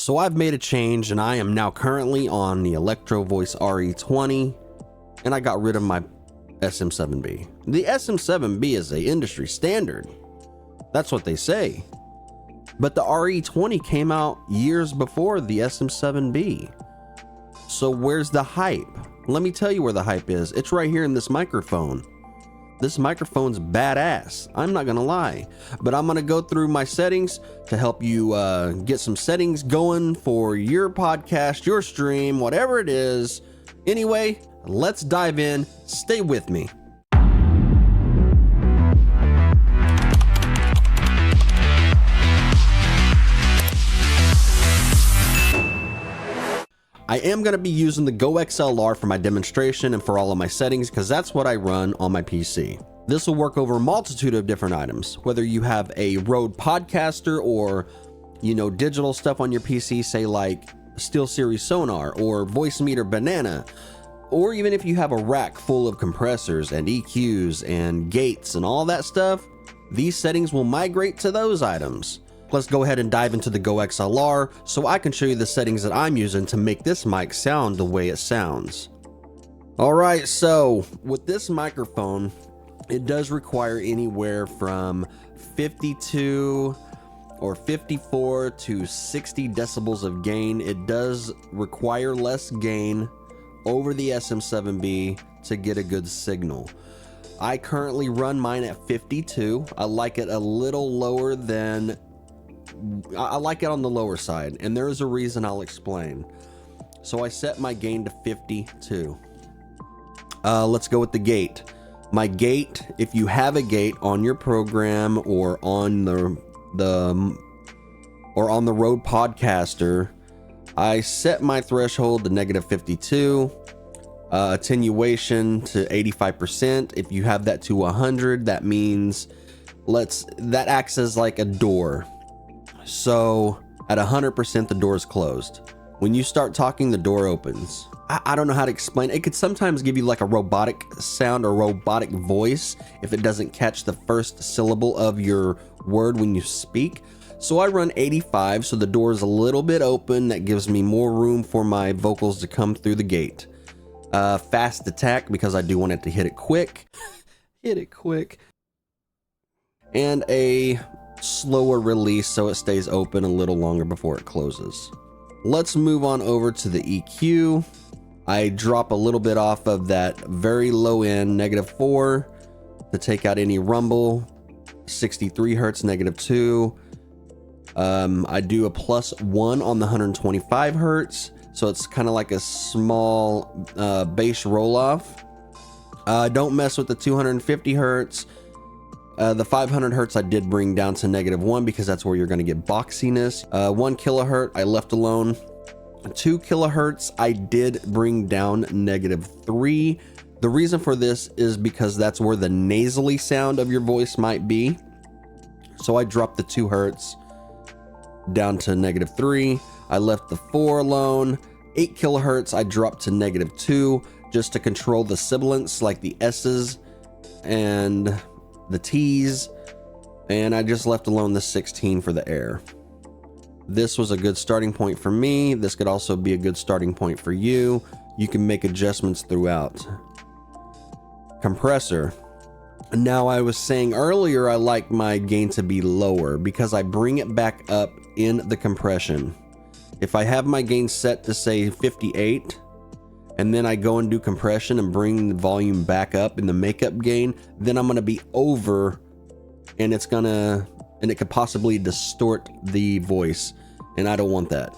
So I've made a change and I am now currently on the Electro Voice RE20 and I got rid of my SM7B. The SM7B is a industry standard. That's what they say. But the RE20 came out years before the SM7B. So where's the hype? Let me tell you where the hype is. It's right here in this microphone. This microphone's badass. I'm not gonna lie, but I'm gonna go through my settings to help you get some settings going for your podcast, your stream, whatever it is. Anyway, let's dive in. Stay with me. I am going to be using the GoXLR for my demonstration and for all of my settings because that's what I run on my PC. This will work over a multitude of different items, whether you have a Rode Podcster or, digital stuff on your PC, say like SteelSeries Sonar or Voicemeeter Banana, or even if you have a rack full of compressors and EQs and gates and all that stuff, these settings will migrate to those items. Let's go ahead and dive into the GoXLR so I can show you the settings that I'm using to make this mic sound the way it sounds. Alright, so with this microphone, it does require anywhere from 52 or 54 to 60 decibels of gain. It does require less gain over the SM7B to get a good signal. I currently run mine at 52. I like it a little lower than I like it on the lower side, and there is a reason I'll explain. So I set my gain to 52. Let's go with the gate. My gate, if you have a gate on your program or on the Rode Podcaster, I set my threshold to -52, attenuation to 85%. If you have that to 100, that means that acts as like a door. So at 100%, the door is closed. When you start talking, the door opens. I don't know how to explain. It could sometimes give you like a robotic sound or robotic voice if it doesn't catch the first syllable of your word when you speak. So I run 85, so the door is a little bit open. That gives me more room for my vocals to come through the gate. Fast attack because I do want it to hit it quick. Hit it quick. And a slower release so it stays open a little longer before it closes. Let's move on over to the EQ. I drop a little bit off of that very low end -4 to take out any rumble. 63 hertz -2. I do a +1 on the 125 hertz, so it's kind of like a small bass roll off. Don't mess with the 250 hertz. The 500 hertz I did bring down to -1 because that's where you're going to get boxiness. 1 kilohertz I left alone. 2 kilohertz I did bring down -3. The reason for this is because that's where the nasally sound of your voice might be. So I dropped the 2 hertz down to -3. I left the 4 alone. 8 kilohertz I dropped to -2 just to control the sibilants like the S's and the T's, and I just left alone the 16 for the air. This was a good starting point for me. This could also be a good starting point for you. You can make adjustments throughout. Compressor. Now, I was saying earlier I like my gain to be lower because I bring it back up in the compression. If I have my gain set to say 58, and then I go and do compression and bring the volume back up in the makeup gain, then I'm gonna be over, and it could possibly distort the voice, and I don't want that.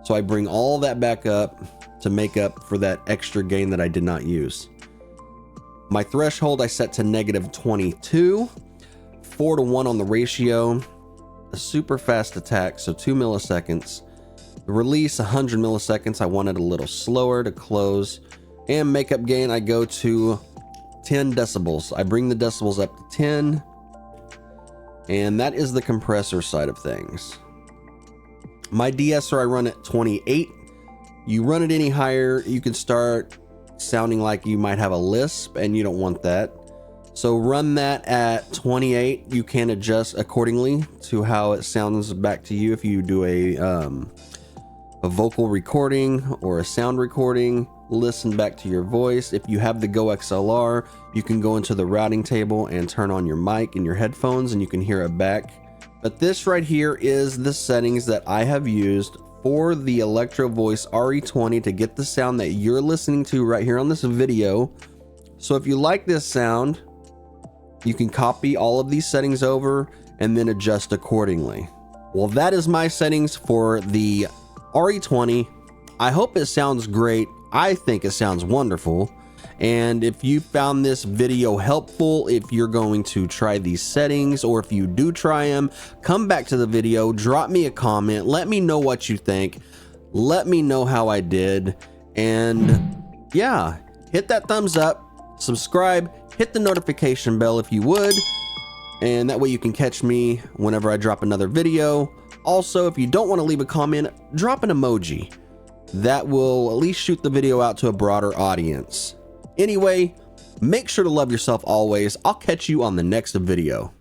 So I bring all that back up to make up for that extra gain that I did not use. My threshold I set to -22, 4:1 on the ratio, a super fast attack, so 2 milliseconds. The release 100 milliseconds, I want it a little slower to close. And makeup gain, I go to 10 decibels. I bring the decibels up to 10. And that is the compressor side of things. My de-esser I run at 28. You run it any higher, you can start sounding like you might have a lisp, and you don't want that. So run that at 28. You can adjust accordingly to how it sounds back to you if you do a a vocal recording or a sound recording, listen back to your voice. If you have the GoXLR, you can go into the routing table and turn on your mic and your headphones and you can hear it back. But this right here is the settings that I have used for the Electro Voice RE20 to get the sound that you're listening to right here on this video. So if you like this sound, you can copy all of these settings over and then adjust accordingly. Well, that is my settings for the RE20. I hope it sounds great. I think it sounds wonderful. And if you found this video helpful, if you're going to try these settings, or if you do try them, come back to the video, drop me a comment, let me know what you think, let me know how I did, and yeah, hit that thumbs up, subscribe, hit the notification bell if you would, and that way you can catch me whenever I drop another video. Also, if you don't want to leave a comment, drop an emoji. That will at least shoot the video out to a broader audience. Anyway, make sure to love yourself always. I'll catch you on the next video.